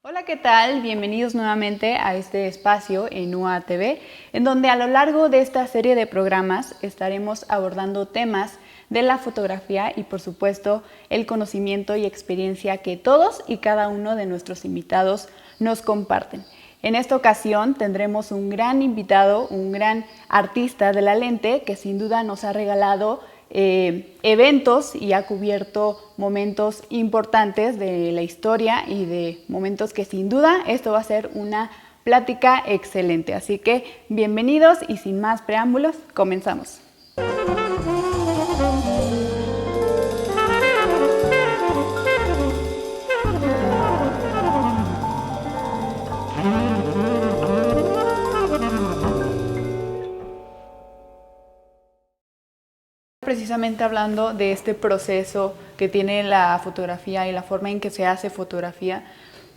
Hola, ¿qué tal? Bienvenidos nuevamente a este espacio en UATV, en donde a lo largo de esta serie de programas estaremos abordando temas de la fotografía y, por supuesto, el conocimiento y experiencia que todos y cada uno de nuestros invitados nos comparten. En esta ocasión tendremos un gran invitado, un gran artista de la lente que sin duda nos ha regalado eventos y ha cubierto momentos importantes de la historia y de momentos que sin duda esto va a ser una plática excelente. Así que bienvenidos y sin más preámbulos, comenzamos. Precisamente hablando de este proceso que tiene la fotografía y la forma en que se hace fotografía,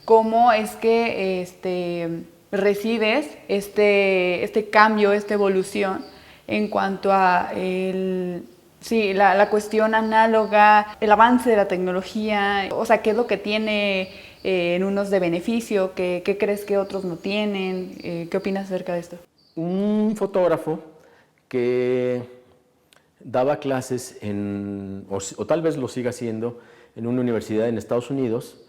¿cómo es que recibes este cambio, esta evolución en cuanto a la cuestión análoga, el avance de la tecnología? O sea, ¿qué es lo que tiene en unos de beneficio? ¿Qué crees que otros no tienen? ¿Qué opinas acerca de esto? Un fotógrafo que daba clases o tal vez lo siga haciendo, en una universidad en Estados Unidos.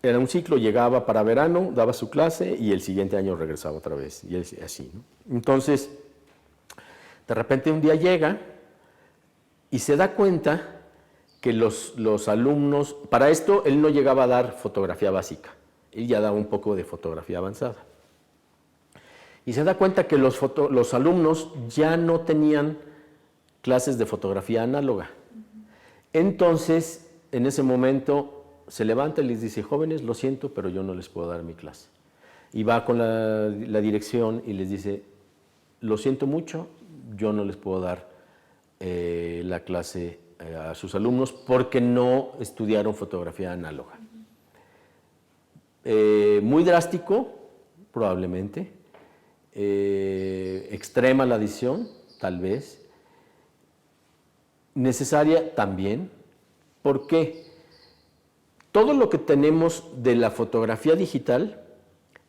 Era un ciclo, llegaba para verano, daba su clase y el siguiente año regresaba otra vez, y así, ¿no? Entonces, de repente un día llega y se da cuenta que los alumnos, para esto él no llegaba a dar fotografía básica, él ya daba un poco de fotografía avanzada. Y se da cuenta que los alumnos ya no tenían clases de fotografía análoga. Entonces, en ese momento, se levanta y les dice: jóvenes, lo siento, pero yo no les puedo dar mi clase. Y va con la dirección y les dice: lo siento mucho, yo no les puedo dar la clase a sus alumnos porque no estudiaron fotografía análoga. Muy drástico, probablemente. Extrema la decisión, tal vez. Necesaria también. ¿Por qué? Todo lo que tenemos de la fotografía digital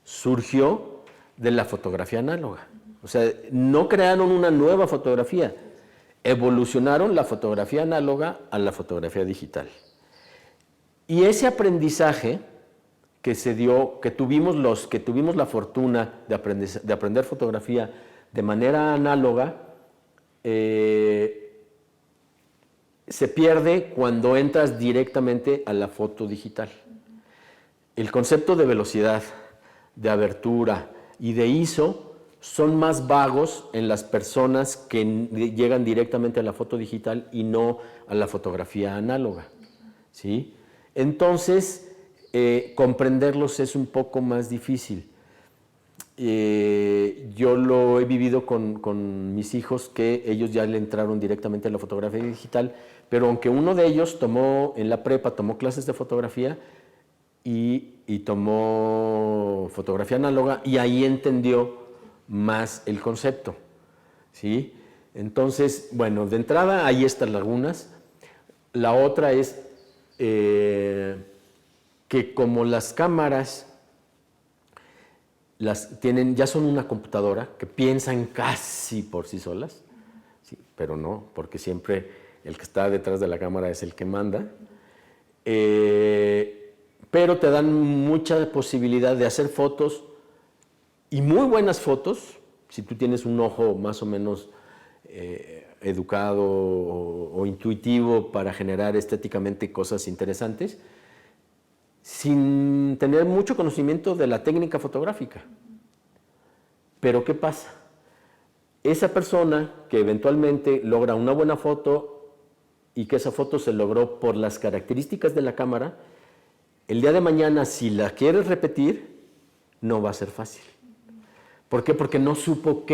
surgió de la fotografía análoga. O sea, no crearon una nueva fotografía, evolucionaron la fotografía análoga a la fotografía digital. Y ese aprendizaje que se dio, que tuvimos la fortuna de aprender fotografía de manera análoga, se pierde cuando entras directamente a la foto digital. El concepto de velocidad, de abertura y de ISO son más vagos en las personas que llegan directamente a la foto digital y no a la fotografía análoga, ¿sí? Entonces, comprenderlos es un poco más difícil. Yo lo he vivido con mis hijos, que ellos ya le entraron directamente a la fotografía digital, pero aunque uno de ellos en la prepa tomó clases de fotografía y tomó fotografía análoga, y ahí entendió más el concepto, ¿sí? Entonces, bueno, de entrada hay estas lagunas. La otra es que como las cámaras ya son una computadora que piensan casi por sí solas, ¿sí? Pero no, porque siempre el que está detrás de la cámara es el que manda, pero te dan mucha posibilidad de hacer fotos, y muy buenas fotos, si tú tienes un ojo más o menos educado o intuitivo para generar estéticamente cosas interesantes, sin tener mucho conocimiento de la técnica fotográfica. Pero ¿qué pasa? Esa persona que eventualmente logra una buena foto, y que esa foto se logró por las características de la cámara, el día de mañana, si la quieres repetir, no va a ser fácil. ¿Por qué? Porque no supo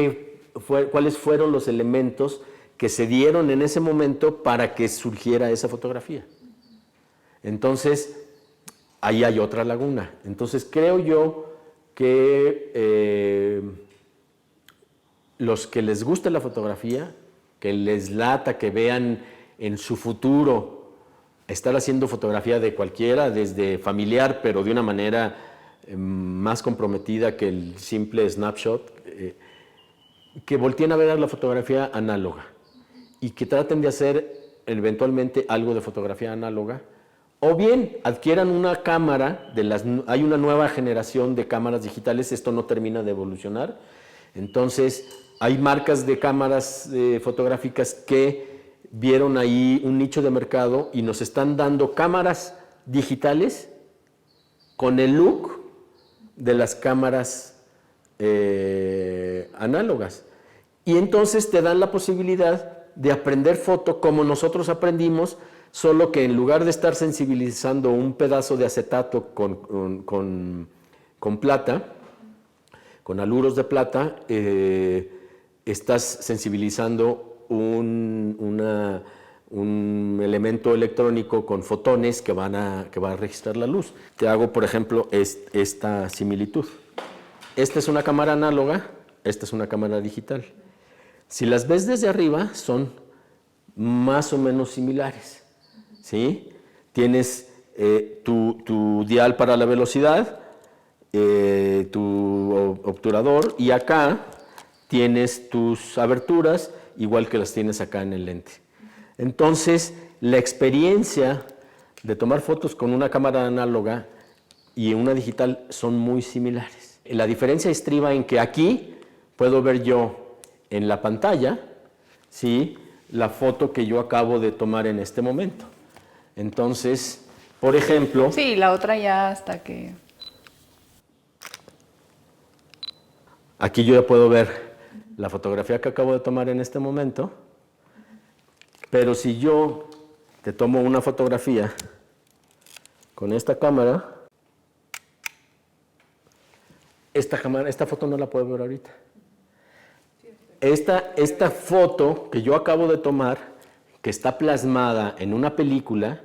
cuáles fueron los elementos que se dieron en ese momento para que surgiera esa fotografía. Entonces, ahí hay otra laguna. Entonces, creo yo que los que les guste la fotografía, que les lata, que vean en su futuro estar haciendo fotografía de cualquiera, desde familiar, pero de una manera más comprometida que el simple snapshot, que volteen a ver la fotografía análoga y que traten de hacer eventualmente algo de fotografía análoga, o bien adquieran una cámara, hay una nueva generación de cámaras digitales, esto no termina de evolucionar, entonces hay marcas de cámaras fotográficas que vieron ahí un nicho de mercado y nos están dando cámaras digitales con el look de las cámaras análogas. Y entonces te dan la posibilidad de aprender foto como nosotros aprendimos, solo que en lugar de estar sensibilizando un pedazo de acetato con plata, con haluros de plata, estás sensibilizando un elemento electrónico con fotones que va a registrar la luz. Te hago, por ejemplo, esta similitud. Esta es una cámara análoga, esta es una cámara digital. Si las ves desde arriba, son más o menos similares, ¿sí? Tienes tu dial para la velocidad, tu obturador, y acá tienes tus aberturas, igual que las tienes acá en el lente. Entonces, la experiencia de tomar fotos con una cámara análoga y una digital son muy similares. La diferencia estriba en que aquí puedo ver yo en la pantalla, ¿sí?, la foto que yo acabo de tomar en este momento. Entonces, por ejemplo... Sí, la otra ya hasta que... Aquí yo ya puedo ver la fotografía que acabo de tomar en este momento, pero si yo te tomo una fotografía con esta cámara, esta foto no la puedo ver ahorita. Esta foto que yo acabo de tomar, que está plasmada en una película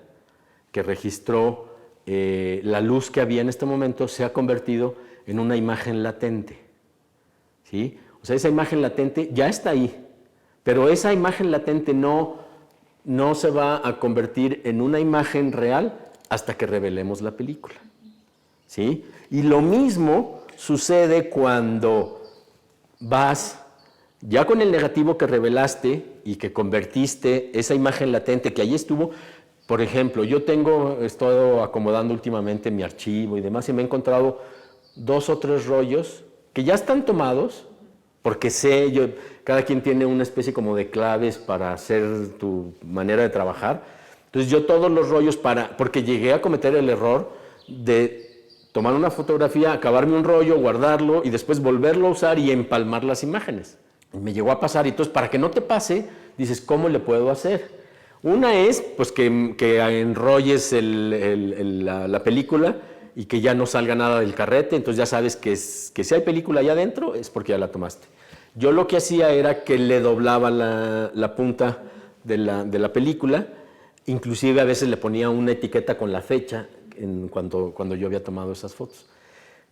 que registró la luz que había en este momento, se ha convertido en una imagen latente, ¿sí? O sea, esa imagen latente ya está ahí, pero esa imagen latente no se va a convertir en una imagen real hasta que revelemos la película, ¿sí? Y lo mismo sucede cuando vas ya con el negativo que revelaste y que convertiste esa imagen latente que ahí estuvo. Por ejemplo, yo he estado acomodando últimamente mi archivo y demás, y me he encontrado 2 o 3 rollos que ya están tomados, porque cada quien tiene una especie como de claves para hacer tu manera de trabajar. Entonces yo todos los rollos, porque llegué a cometer el error de tomar una fotografía, acabarme un rollo, guardarlo y después volverlo a usar y empalmar las imágenes. Y me llegó a pasar, y entonces para que no te pase, dices, ¿cómo le puedo hacer? Una es pues que enrolles la película y que ya no salga nada del carrete, entonces ya sabes que si hay película allá adentro es porque ya la tomaste. Yo lo que hacía era que le doblaba la punta de la película, inclusive a veces le ponía una etiqueta con la fecha cuando yo había tomado esas fotos.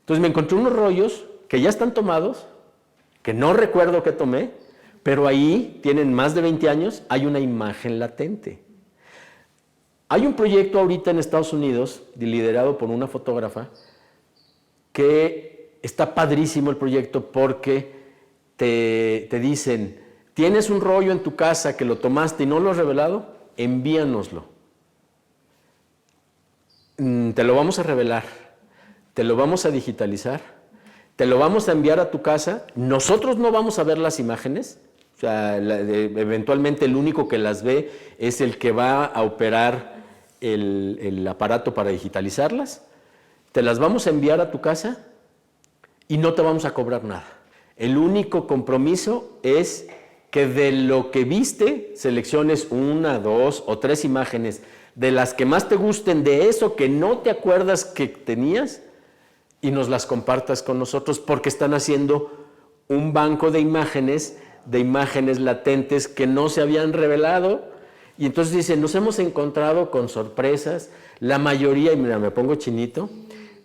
Entonces me encontré unos rollos que ya están tomados, que no recuerdo qué tomé, pero ahí tienen más de 20 años, hay una imagen latente. Hay un proyecto ahorita en Estados Unidos, liderado por una fotógrafa, que está padrísimo el proyecto porque te dicen, ¿tienes un rollo en tu casa que lo tomaste y no lo has revelado? Envíanoslo. Te lo vamos a revelar, te lo vamos a digitalizar, te lo vamos a enviar a tu casa, nosotros no vamos a ver las imágenes, o sea, eventualmente el único que las ve es el que va a operar el aparato para digitalizarlas, te las vamos a enviar a tu casa y no te vamos a cobrar nada. El único compromiso es que de lo que viste selecciones 1, 2 o 3 imágenes de las que más te gusten, de eso que no te acuerdas que tenías, y nos las compartas con nosotros, porque están haciendo un banco de imágenes latentes que no se habían revelado. Y entonces dicen, nos hemos encontrado con sorpresas. La mayoría, y mira, me pongo chinito,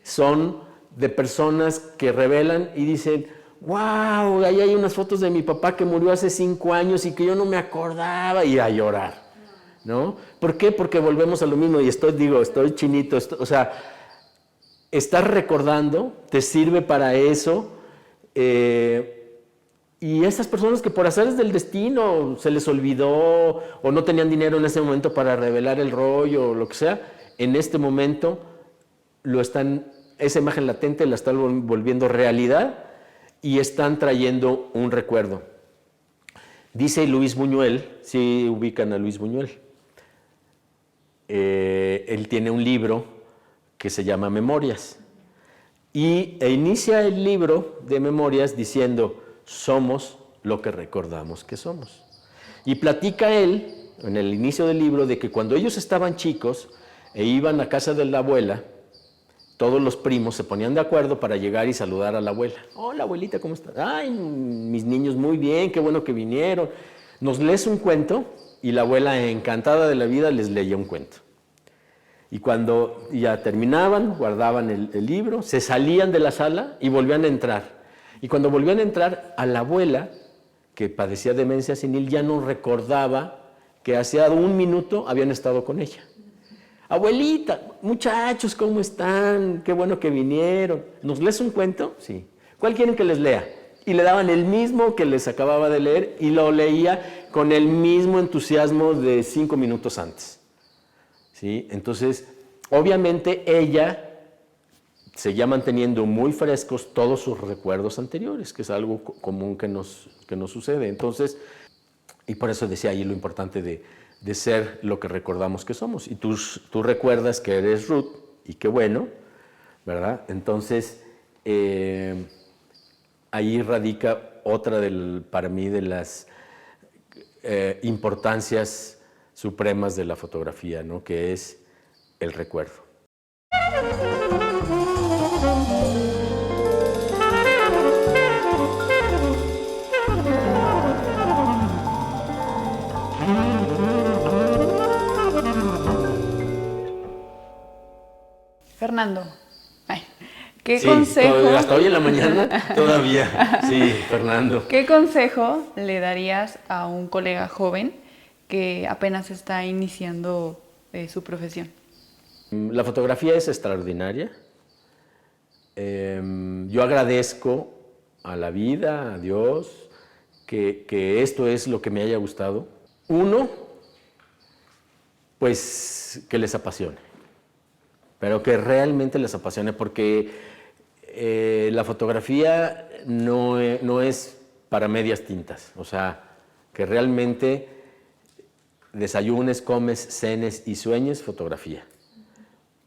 son de personas que revelan y dicen, wow, ahí hay unas fotos de mi papá que murió hace 5 años y que yo no me acordaba, y a llorar, ¿no? ¿Por qué? Porque volvemos a lo mismo y estoy chinito, o sea, estás recordando, te sirve para eso, y esas personas que por azares del destino se les olvidó o no tenían dinero en ese momento para revelar el rollo o lo que sea, en este momento esa imagen latente la están volviendo realidad y están trayendo un recuerdo. Dice Luis Buñuel, sí ubican a Luis Buñuel, él tiene un libro que se llama Memorias e inicia el libro de Memorias diciendo: somos lo que recordamos que somos. Y platica él, en el inicio del libro, de que cuando ellos estaban chicos e iban a casa de la abuela, todos los primos se ponían de acuerdo para llegar y saludar a la abuela. Hola, abuelita, ¿cómo estás? Ay, mis niños, muy bien, qué bueno que vinieron. ¿Nos lees un cuento? Y la abuela, encantada de la vida, les leía un cuento. Y cuando ya terminaban, guardaban el libro, se salían de la sala y volvían a entrar. Y cuando volvían a entrar, a la abuela, que padecía demencia senil, ya no recordaba que hacía un minuto habían estado con ella. Abuelita, muchachos, ¿cómo están? Qué bueno que vinieron. ¿Nos lees un cuento? Sí. ¿Cuál quieren que les lea? Y le daban el mismo que les acababa de leer y lo leía con el mismo entusiasmo de 5 minutos antes. ¿Sí? Entonces, obviamente ella seguía manteniendo muy frescos todos sus recuerdos anteriores, que es algo común que nos sucede. Entonces, y por eso decía ahí lo importante de ser lo que recordamos que somos. Y tú recuerdas que eres Ruth, y qué bueno, ¿verdad? Entonces, ahí radica otra para mí de las importancias supremas de la fotografía, ¿no? Que es el recuerdo. Fernando, ¿qué Sí, consejo? hasta hoy en la mañana todavía. Sí, Fernando. ¿Qué consejo le darías a un colega joven que apenas está iniciando su profesión? La fotografía es extraordinaria. Yo agradezco a la vida, a Dios, que esto es lo que me haya gustado. Uno, pues que les apasione, pero que realmente les apasione, porque la fotografía no es para medias tintas, o sea, que realmente desayunes, comes, cenes y sueñes fotografía.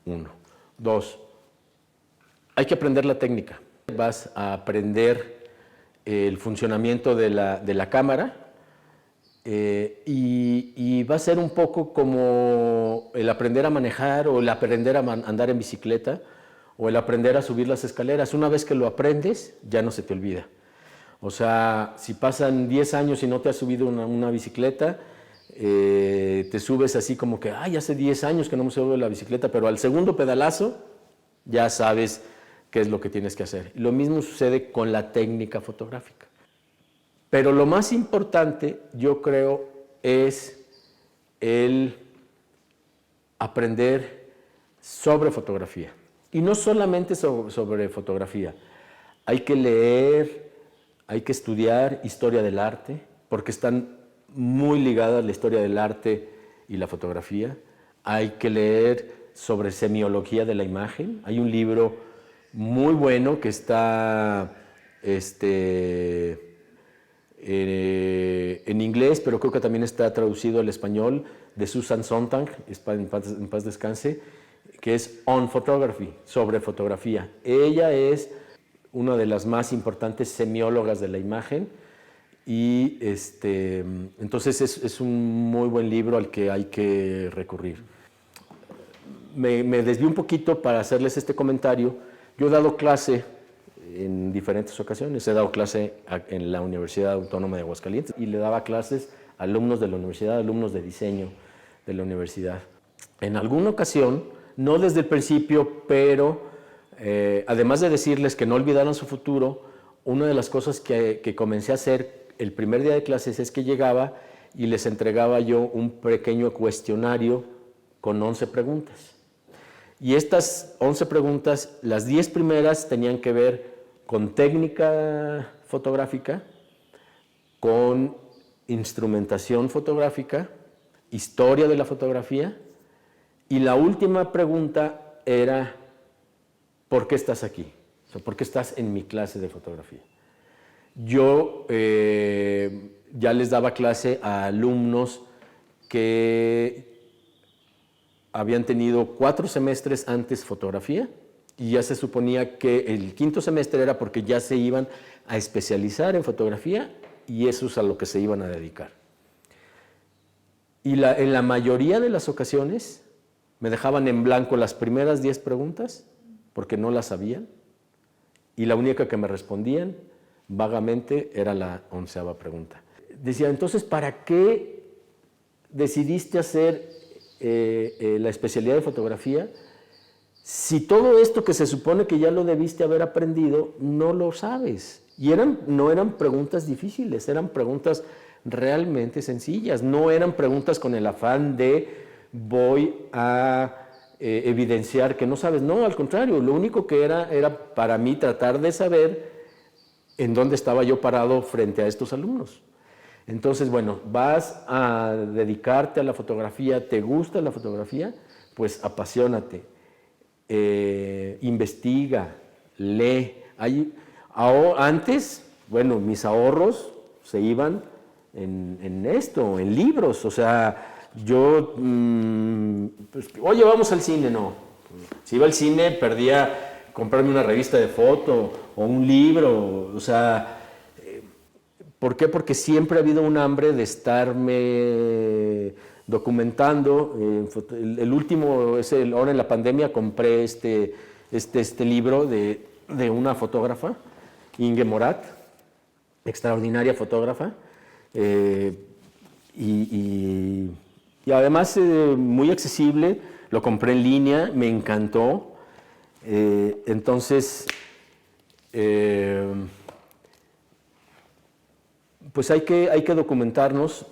Uno. Dos, hay que aprender la técnica. Vas a aprender el funcionamiento de la cámara y va a ser un poco como el aprender a manejar o el aprender a andar en bicicleta o el aprender a subir las escaleras. Una vez que lo aprendes, ya no se te olvida. O sea, si pasan 10 años y no te has subido una bicicleta, te subes así como que, ay, hace 10 años que no me subo de la bicicleta, pero al segundo pedalazo ya sabes qué es lo que tienes que hacer. Lo mismo sucede con la técnica fotográfica. Pero lo más importante, yo creo, es el aprender sobre fotografía. Y no solamente sobre fotografía. Hay que leer, hay que estudiar historia del arte, porque están muy ligadas la historia del arte y la fotografía. Hay que leer sobre semiología de la imagen. Hay un libro muy bueno que está en inglés, pero creo que también está traducido al español, de Susan Sontag, en paz descanse, que es On Photography, sobre fotografía. Ella es una de las más importantes semiólogas de la imagen y entonces es un muy buen libro al que hay que recurrir. Me desvío un poquito para hacerles este comentario. Yo he dado clase en diferentes ocasiones. He dado clase en la Universidad Autónoma de Aguascalientes y le daba clases a alumnos de la universidad, alumnos de diseño de la universidad. En alguna ocasión, no desde el principio, pero además de decirles que no olvidaran su futuro, una de las cosas que comencé a hacer el primer día de clases es que llegaba y les entregaba yo un pequeño cuestionario con 11 preguntas. Y estas 11 preguntas, las 10 primeras tenían que ver con técnica fotográfica, con instrumentación fotográfica, historia de la fotografía, y la última pregunta era, ¿por qué estás aquí? O sea, ¿por qué estás en mi clase de fotografía? Yo ya les daba clase a alumnos que habían tenido 4 semestres antes fotografía y ya se suponía que el 5.º semestre era porque ya se iban a especializar en fotografía y eso es a lo que se iban a dedicar. Y en la mayoría de las ocasiones me dejaban en blanco las primeras 10 preguntas porque no las sabían y la única que me respondían vagamente era la 11ª pregunta. Decía, entonces, ¿para qué decidiste hacer la especialidad de fotografía si todo esto que se supone que ya lo debiste haber aprendido no lo sabes? Y no eran preguntas difíciles, eran preguntas realmente sencillas, no eran preguntas con el afán de voy a evidenciar que no sabes, no, al contrario, lo único que era para mí tratar de saber en dónde estaba yo parado frente a estos alumnos. Entonces, bueno, vas a dedicarte a la fotografía, ¿te gusta la fotografía? Pues apasionate, investiga, lee. Antes, bueno, mis ahorros se iban en esto, en libros, o sea, yo, pues, oye, vamos al cine, no. Si iba al cine, perdía comprarme una revista de foto o un libro, o sea, ¿por qué? Porque siempre ha habido un hambre de estarme documentando. El último, ahora en la pandemia, compré este libro de una fotógrafa, Inge Morat, extraordinaria fotógrafa, y además muy accesible, lo compré en línea, me encantó. Entonces, pues hay que documentarnos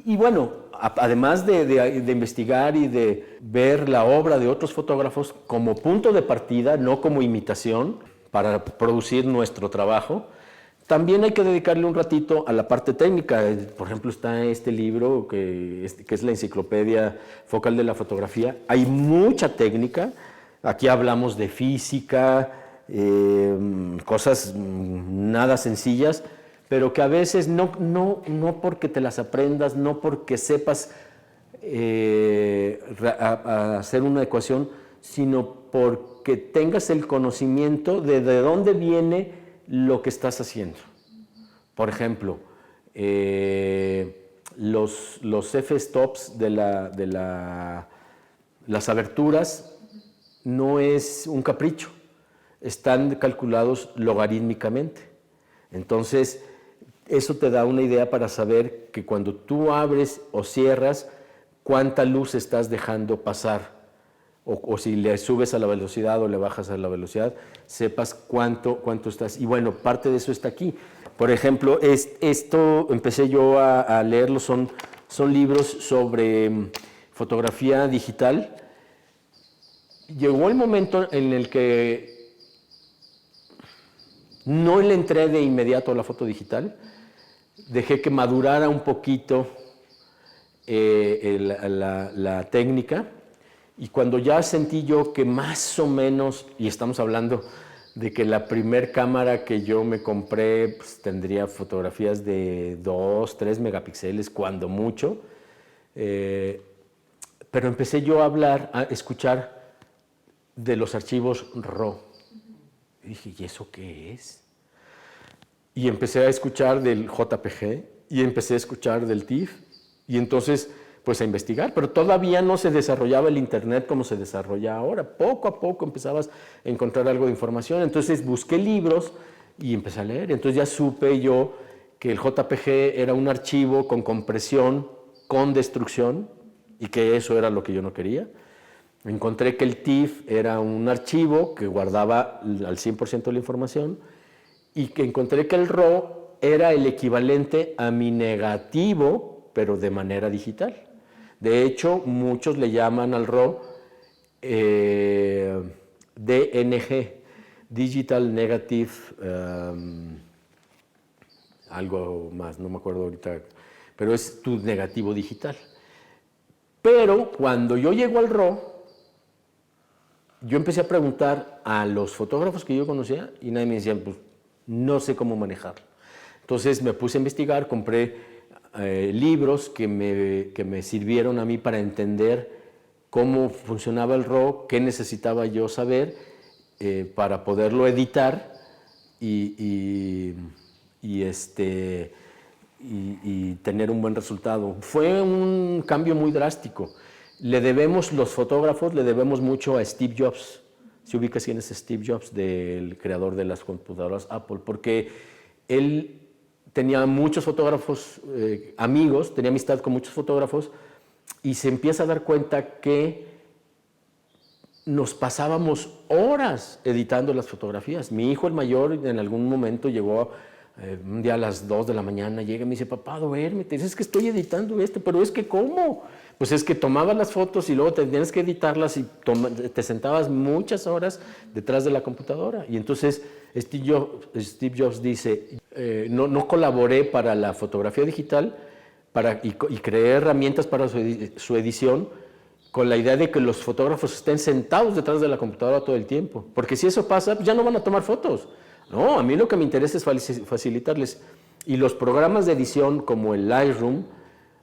y bueno, además de investigar y de ver la obra de otros fotógrafos como punto de partida, no como imitación para producir nuestro trabajo, también hay que dedicarle un ratito a la parte técnica. Por ejemplo, está este libro que es la enciclopedia focal de la fotografía. Hay mucha técnica. Aquí hablamos de física, cosas nada sencillas, pero que a veces no porque te las aprendas, no porque sepas hacer una ecuación, sino porque tengas el conocimiento de dónde viene lo que estás haciendo. Por ejemplo, los f-stops de las aberturas no es un capricho, están calculados logarítmicamente. Entonces, eso te da una idea para saber que cuando tú abres o cierras, cuánta luz estás dejando pasar, o si le subes a la velocidad o le bajas a la velocidad, sepas cuánto estás. Y bueno, parte de eso está aquí. Por ejemplo, esto empecé yo a leerlo, son libros sobre fotografía digital. Llegó el momento en el que no le entré de inmediato a la foto digital, dejé que madurara un poquito la técnica, y cuando ya sentí yo que más o menos, y estamos hablando de que la primer cámara que yo me compré pues, tendría fotografías de 2, 3 megapíxeles, cuando mucho, pero empecé yo a escuchar de los archivos RAW. Y dije, ¿y eso qué es? Y empecé a escuchar del JPG y empecé a escuchar del TIFF y entonces pues a investigar, pero todavía no se desarrollaba el internet como se desarrolla ahora. Poco a poco empezabas a encontrar algo de información, entonces busqué libros y empecé a leer. Entonces ya supe yo que el JPG era un archivo con compresión, con destrucción, y que eso era lo que yo no quería. Encontré que el TIFF era un archivo que guardaba al 100% de la información, y que encontré que el RAW era el equivalente a mi negativo pero de manera digital. De hecho, muchos le llaman al RAW DNG, Digital Negative, algo más, no me acuerdo ahorita, pero es tu negativo digital. Pero cuando yo llego al RAW, yo empecé a preguntar a los fotógrafos que yo conocía y nadie me decía, pues no sé cómo manejarlo. Entonces me puse a investigar, compré libros que me sirvieron a mí para entender cómo funcionaba el RAW, qué necesitaba yo saber para poderlo editar y tener un buen resultado. Fue un cambio muy drástico. Los fotógrafos le debemos mucho a Steve Jobs. ¿Se ubica quién es Steve Jobs, del creador de las computadoras Apple? Porque él tenía muchos fotógrafos, amigos, tenía amistad con muchos fotógrafos y se empieza a dar cuenta que nos pasábamos horas editando las fotografías. Mi hijo, el mayor, en algún momento llegó un día a las 2 de la mañana, llega y me dice, papá, duérmete, es que estoy editando esto, pero es que ¿cómo? Pues es que tomabas las fotos y luego tenías que editarlas y te sentabas muchas horas detrás de la computadora. Y entonces Steve Jobs dice, no colaboré para la fotografía digital y creé herramientas para su edición con la idea de que los fotógrafos estén sentados detrás de la computadora todo el tiempo. Porque si eso pasa, ya no van a tomar fotos. No, a mí lo que me interesa es facilitarles. Y los programas de edición como el Lightroom,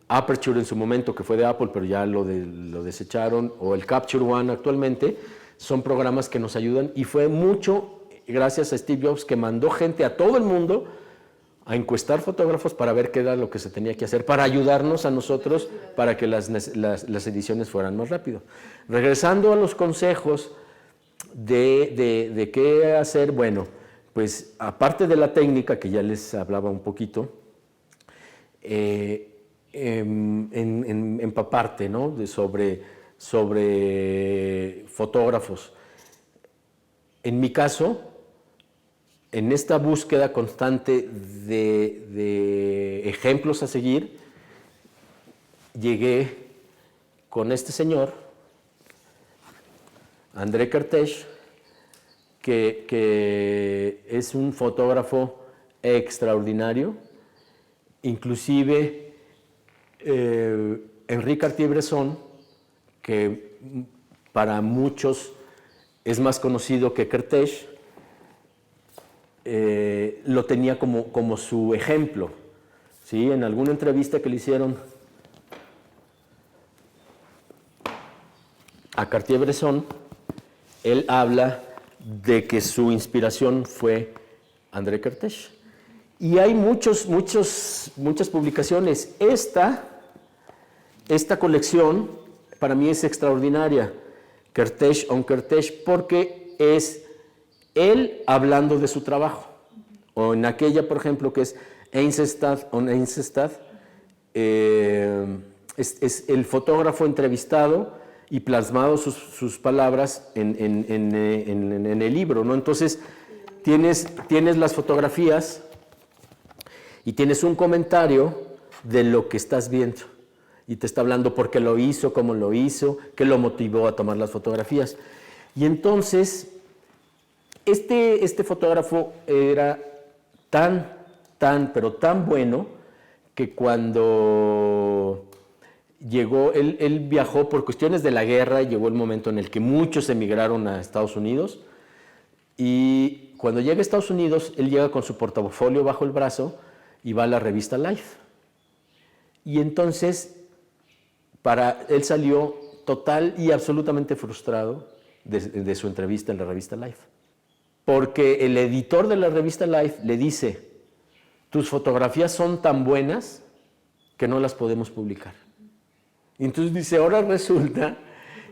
Aperture en su momento, que fue de Apple, pero ya lo desecharon, o el Capture One actualmente, son programas que nos ayudan. Y fue mucho gracias a Steve Jobs, que mandó gente a todo el mundo a encuestar fotógrafos para ver qué era lo que se tenía que hacer, para ayudarnos a nosotros, para que las ediciones fueran más rápido. Regresando a los consejos de qué hacer, bueno, pues aparte de la técnica, que ya les hablaba un poquito, empaparte, ¿no? sobre fotógrafos. En mi caso, en esta búsqueda constante de ejemplos a seguir, llegué con este señor, André Kertész, que es un fotógrafo extraordinario. Inclusive Henri Cartier-Bresson, que para muchos es más conocido que Kertész, lo tenía como su ejemplo, ¿sí? En alguna entrevista que le hicieron a Cartier-Bresson, él habla de que su inspiración fue André Kertész. Y hay muchas publicaciones. Esta colección para mí es extraordinaria, Kertész on Kertész, porque es él hablando de su trabajo. O en aquella, por ejemplo, que es Eisenstadt on Eisenstadt, es el fotógrafo entrevistado y plasmado sus palabras en el libro, ¿no? Entonces, tienes las fotografías y tienes un comentario de lo que estás viendo. Y te está hablando por qué lo hizo, cómo lo hizo, qué lo motivó a tomar las fotografías. Y entonces, este fotógrafo era pero tan bueno, que cuando llegó, él viajó por cuestiones de la guerra, llegó el momento en el que muchos emigraron a Estados Unidos, y cuando llega a Estados Unidos, él llega con su portafolio bajo el brazo y va a la revista Life. Y entonces, él salió total y absolutamente frustrado de su entrevista en la revista Life. Porque el editor de la revista Life le dice, tus fotografías son tan buenas que no las podemos publicar. Y entonces dice, ahora resulta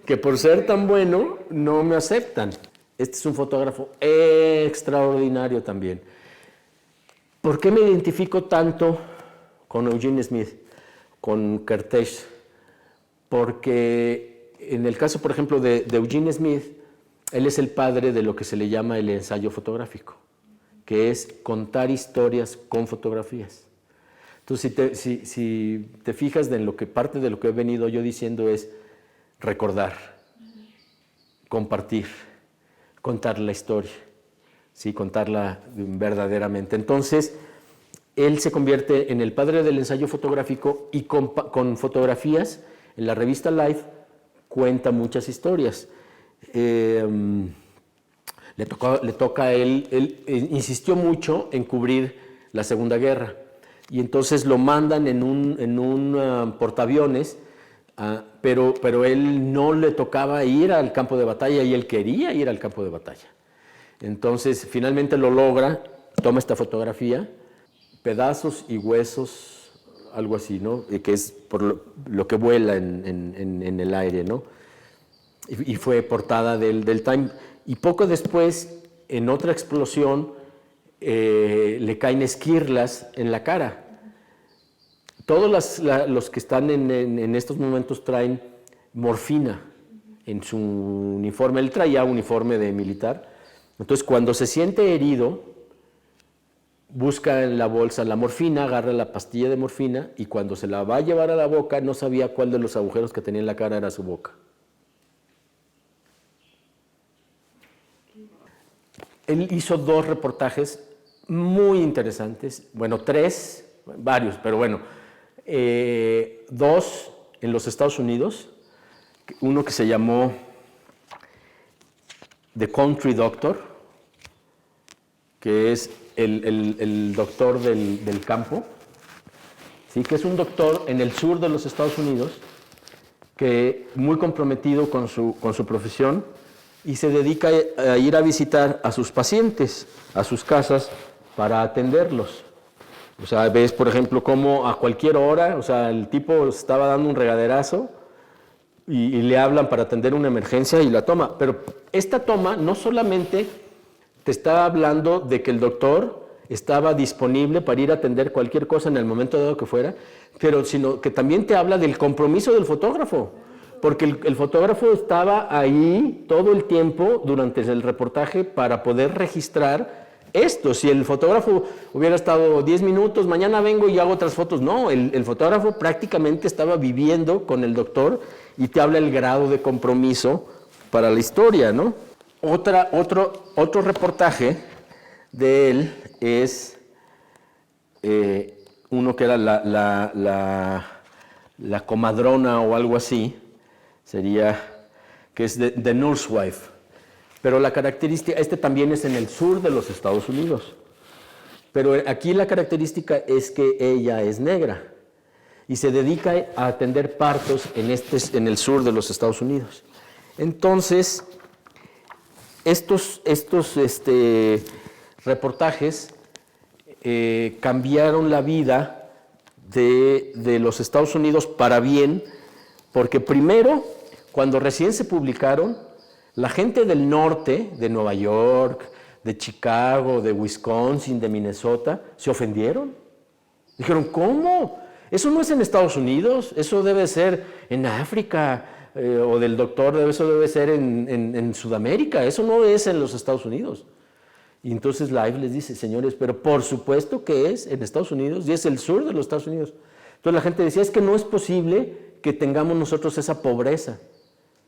que por ser tan bueno no me aceptan. Este es un fotógrafo extraordinario también. ¿Por qué me identifico tanto con Eugene Smith, con Kertész? Porque en el caso, por ejemplo, de Eugene Smith, él es el padre de lo que se le llama el ensayo fotográfico, que es contar historias con fotografías. Entonces, si te fijas en parte de lo que he venido yo diciendo es recordar, compartir, contar la historia, ¿sí? Contarla verdaderamente. Entonces, él se convierte en el padre del ensayo fotográfico y con fotografías, en la revista Life, cuenta muchas historias. Le toca a él insistió mucho en cubrir la Segunda Guerra, y entonces lo mandan en un portaaviones, pero él no le tocaba ir al campo de batalla y él quería ir al campo de batalla. Entonces finalmente lo logra, toma esta fotografía, pedazos y huesos, algo así, ¿no? Que es por lo que vuela en el aire, ¿no? Y fue portada del Time. Y poco después, en otra explosión, le caen esquirlas en la cara. Todos los que están en estos momentos traen morfina en su uniforme. Él traía uniforme de militar. Entonces, cuando se siente herido, busca en la bolsa la morfina, agarra la pastilla de morfina, y cuando se la va a llevar a la boca, no sabía cuál de los agujeros que tenía en la cara era su boca. Él hizo 2 reportajes muy interesantes, bueno, 3, varios, pero bueno, 2 en los Estados Unidos, uno que se llamó The Country Doctor, que es el doctor del campo, ¿sí? Que es un doctor en el sur de los Estados Unidos, que muy comprometido con su profesión, y se dedica a ir a visitar a sus pacientes, a sus casas, para atenderlos. O sea, ves, por ejemplo, cómo a cualquier hora, o sea, el tipo estaba dando un regaderazo y le hablan para atender una emergencia y la toma. Pero esta toma no solamente te está hablando de que el doctor estaba disponible para ir a atender cualquier cosa en el momento dado que fuera, pero sino que también te habla del compromiso del fotógrafo. Porque el fotógrafo estaba ahí todo el tiempo durante el reportaje para poder registrar esto. Si el fotógrafo hubiera estado 10 minutos, mañana vengo y hago otras fotos. No, el fotógrafo prácticamente estaba viviendo con el doctor, y te habla el grado de compromiso para la historia, ¿no? Otro reportaje de él es uno que era la comadrona o algo así, sería, que es The Nurse Wife. Pero la característica, también es en el sur de los Estados Unidos, pero aquí la característica es que ella es negra y se dedica a atender partos en el sur de los Estados Unidos. Entonces, estos reportajes cambiaron la vida de los Estados Unidos para bien, porque primero, cuando recién se publicaron, la gente del norte, de Nueva York, de Chicago, de Wisconsin, de Minnesota, se ofendieron. Dijeron, ¿cómo? Eso no es en Estados Unidos, eso debe ser en África, o del doctor, eso debe ser en Sudamérica, eso no es en los Estados Unidos. Y entonces Life les dice, señores, pero por supuesto que es en Estados Unidos, y es el sur de los Estados Unidos. Entonces la gente decía, es que no es posible que tengamos nosotros esa pobreza.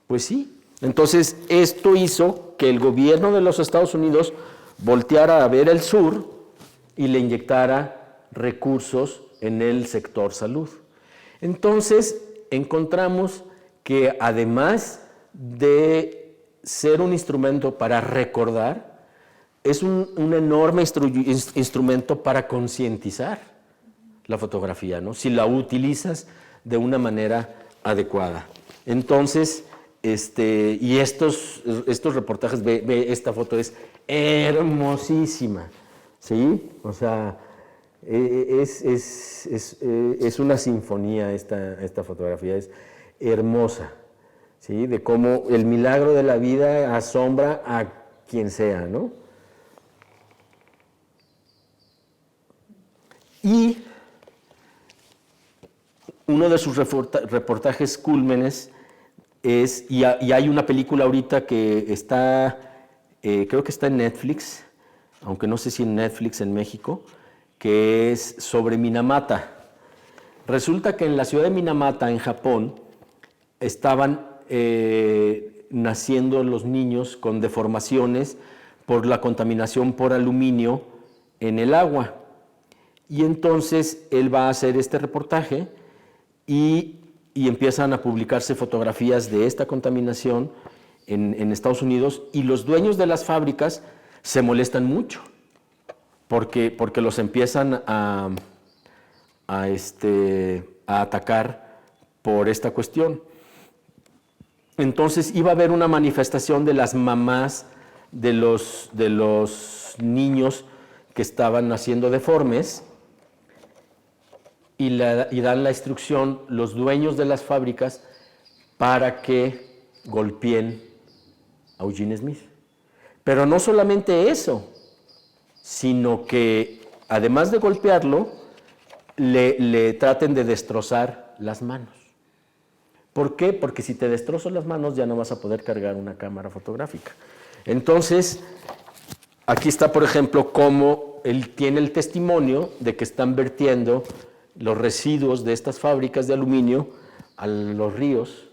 Pues sí. Entonces esto hizo que el gobierno de los Estados Unidos volteara a ver el sur y le inyectara recursos en el sector salud. Entonces encontramos que además de ser un instrumento para recordar, es un enorme instrumento para concientizar la fotografía, ¿no? Si la utilizas de una manera adecuada. Entonces, y estos reportajes, ve esta foto, es hermosísima, ¿sí? O sea, es una sinfonía esta fotografía, es hermosa, ¿sí? De cómo el milagro de la vida asombra a quien sea, ¿no? Y uno de sus reportajes cúlmenes es, y hay una película ahorita que está, creo que está en Netflix, aunque no sé si en Netflix en México, que es sobre Minamata. Resulta que en la ciudad de Minamata, en Japón, estaban naciendo los niños con deformaciones por la contaminación por aluminio en el agua. Y entonces él va a hacer este reportaje y empiezan a publicarse fotografías de esta contaminación en Estados Unidos, y los dueños de las fábricas se molestan mucho porque los empiezan a atacar por esta cuestión. Entonces iba a haber una manifestación de las mamás de los niños que estaban naciendo deformes, y dan la instrucción los dueños de las fábricas para que golpeen a Eugene Smith. Pero no solamente eso, sino que además de golpearlo, le traten de destrozar las manos. ¿Por qué? Porque si te destrozo las manos ya no vas a poder cargar una cámara fotográfica. Entonces, aquí está, por ejemplo, cómo él tiene el testimonio de que están vertiendo los residuos de estas fábricas de aluminio a los ríos,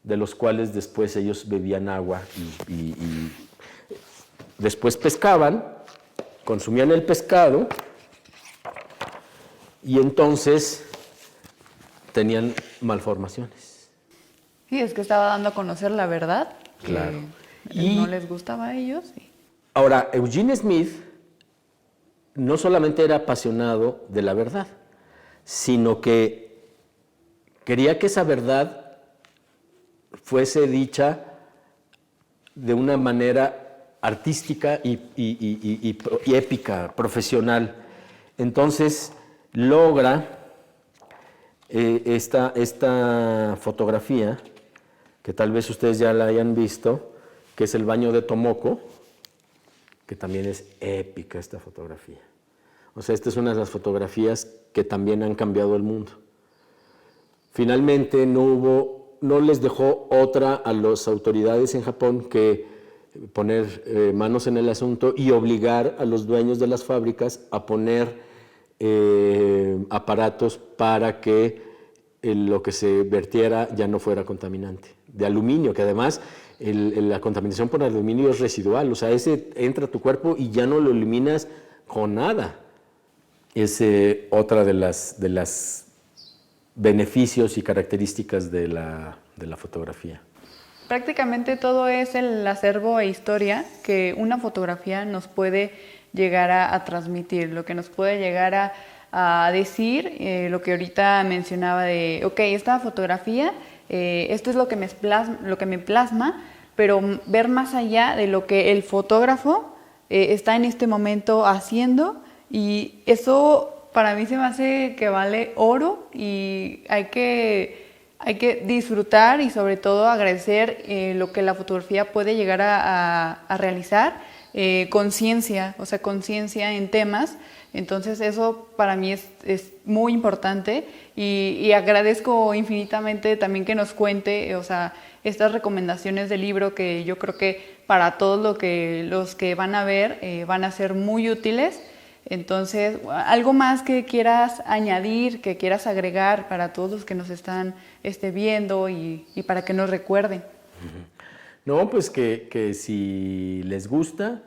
de los cuales después ellos bebían agua y después pescaban, consumían el pescado, y entonces tenían malformaciones. Sí, es que estaba dando a conocer la verdad. Claro. Y no les gustaba a ellos. Ahora, Eugene Smith no solamente era apasionado de la verdad, sino que quería que esa verdad fuese dicha de una manera artística y épica, profesional. Entonces logra esta fotografía, que tal vez ustedes ya la hayan visto, que es el baño de Tomoko, que también es épica esta fotografía. O sea, esta es una de las fotografías que también han cambiado el mundo. Finalmente no les dejó otra a las autoridades en Japón que poner manos en el asunto y obligar a los dueños de las fábricas a poner aparatos para que lo que se vertiera ya no fuera contaminante. De aluminio, que además la contaminación por aluminio es residual, o sea, ese entra a tu cuerpo y ya no lo eliminas con nada. Es otra de las beneficios y características de la fotografía. Prácticamente todo es el acervo e historia que una fotografía nos puede llegar a transmitir, lo que nos puede llegar a decir, lo que ahorita mencionaba de, ok, esta fotografía, esto es lo que me plasma, pero ver más allá de lo que el fotógrafo está en este momento haciendo, y eso para mí se me hace que vale oro, y hay que disfrutar y sobre todo agradecer lo que la fotografía puede llegar a realizar, conciencia, o sea, conciencia en temas. Entonces eso para mí es muy importante, y agradezco infinitamente también que nos cuente, o sea, estas recomendaciones del libro, que yo creo que para todos los que van a ver van a ser muy útiles. Entonces, ¿algo más que quieras añadir, que quieras agregar para todos los que nos están viendo y para que nos recuerden? No, pues que si les gusta,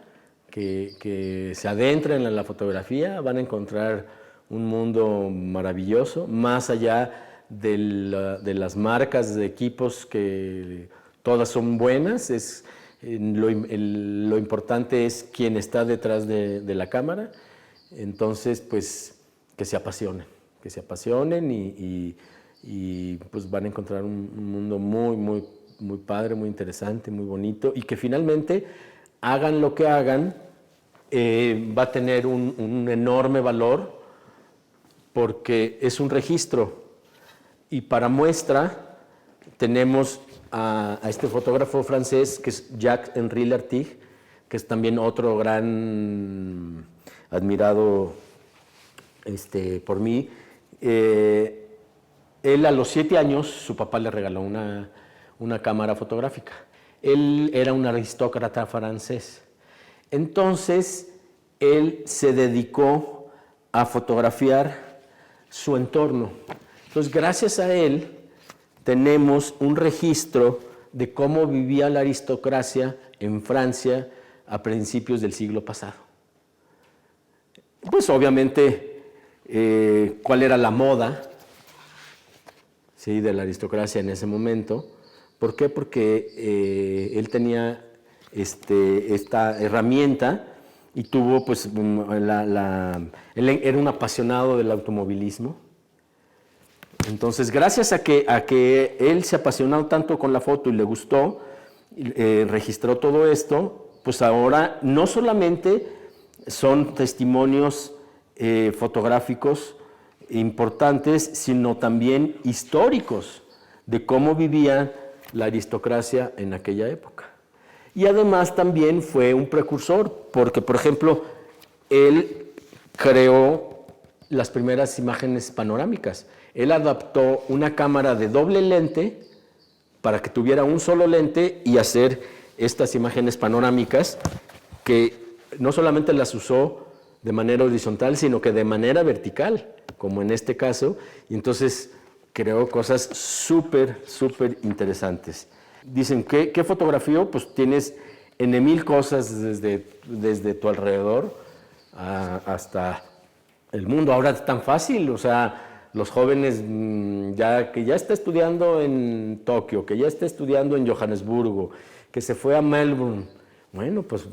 que se adentren en la fotografía, van a encontrar un mundo maravilloso, más allá de las marcas de equipos, que todas son buenas. Lo importante es quién está detrás de la cámara. Entonces, pues, que se apasionen y pues van a encontrar un mundo muy, muy, muy padre, muy interesante, muy bonito, y que finalmente hagan lo que hagan, va a tener un enorme valor, porque es un registro. Y para muestra tenemos a este fotógrafo francés, que es Jacques-Henri Lartigue, que es también otro gran admirado por mí. Él a los 7 años, su papá le regaló una cámara fotográfica. Él era un aristócrata francés. Entonces, él se dedicó a fotografiar su entorno. Entonces, gracias a él, tenemos un registro de cómo vivía la aristocracia en Francia a principios del siglo pasado. Pues obviamente, cuál era la moda, ¿sí?, de la aristocracia en ese momento. ¿Por qué? Porque él tenía esta herramienta y tuvo, pues, él era un apasionado del automovilismo. Entonces, gracias a que él se apasionó tanto con la foto y le gustó, registró todo esto, pues ahora no solamente son testimonios fotográficos importantes, sino también históricos de cómo vivía la aristocracia en aquella época. Y además también fue un precursor, porque, por ejemplo, él creó las primeras imágenes panorámicas. Él adaptó una cámara de doble lente para que tuviera un solo lente y hacer estas imágenes panorámicas que no solamente las usó de manera horizontal, sino que de manera vertical, como en este caso, y entonces creó cosas súper interesantes. Dicen, ¿qué fotografió? Pues tienes N mil cosas desde tu alrededor hasta el mundo. Ahora es tan fácil, o sea, los jóvenes que ya está estudiando en Tokio, que ya está estudiando en Johannesburgo, que se fue a Melbourne, bueno, pues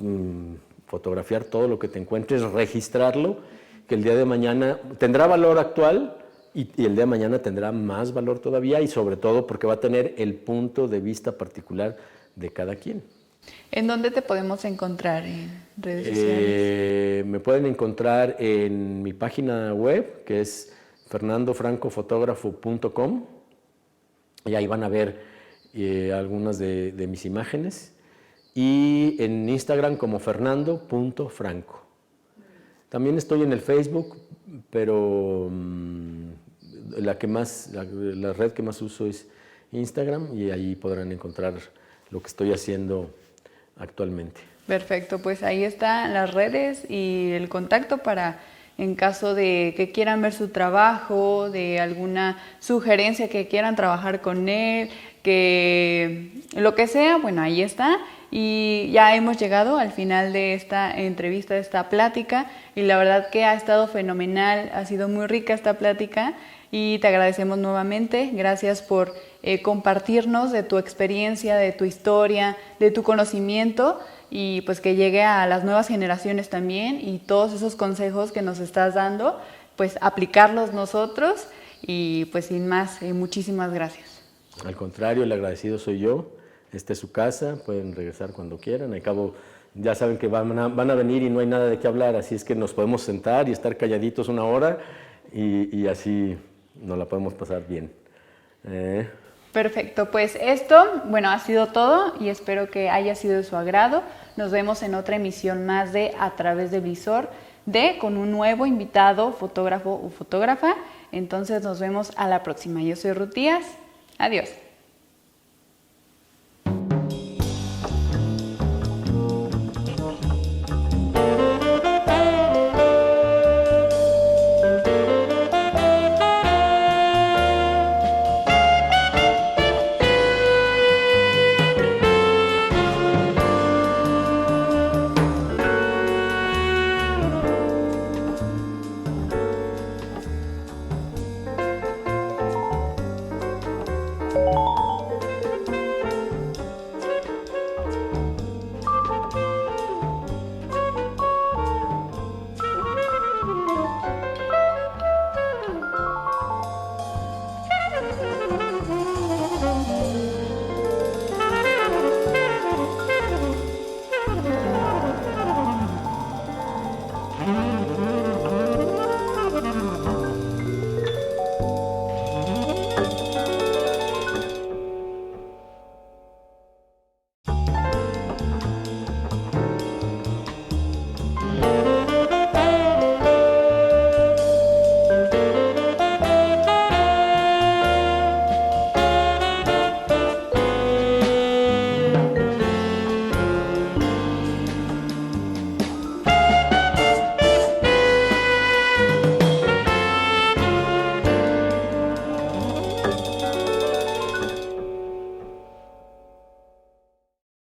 fotografiar todo lo que te encuentres, registrarlo, que el día de mañana tendrá valor actual y el día de mañana tendrá más valor todavía, y sobre todo porque va a tener el punto de vista particular de cada quien. ¿En dónde te podemos encontrar en redes sociales? Me pueden encontrar en mi página web, que es fernandofrancofotografo.com, y ahí van a ver algunas de mis imágenes, y en Instagram como fernando.franco. También estoy en el Facebook, pero la red que más uso es Instagram, y ahí podrán encontrar lo que estoy haciendo actualmente. Perfecto, pues ahí están las redes y el contacto para, en caso de que quieran ver su trabajo, de alguna sugerencia que quieran trabajar con él, que lo que sea, bueno, ahí está. Y ya hemos llegado al final de esta entrevista, de esta plática, y la verdad que ha estado fenomenal, ha sido muy rica esta plática, y te agradecemos nuevamente. Gracias por compartirnos de tu experiencia, de tu historia, de tu conocimiento, y pues que llegue a las nuevas generaciones también, y todos esos consejos que nos estás dando, pues aplicarlos nosotros, y pues sin más, muchísimas gracias. Al contrario, el agradecido soy yo. Esta es su casa, pueden regresar cuando quieran. Al cabo, ya saben que van a venir y no hay nada de qué hablar, así es que nos podemos sentar y estar calladitos una hora, y así nos la podemos pasar bien. Perfecto, pues esto, bueno, ha sido todo y espero que haya sido de su agrado. Nos vemos en otra emisión más de A Través de Visor, con un nuevo invitado, fotógrafo o fotógrafa. Entonces nos vemos a la próxima. Yo soy Ruth Díaz. Adiós.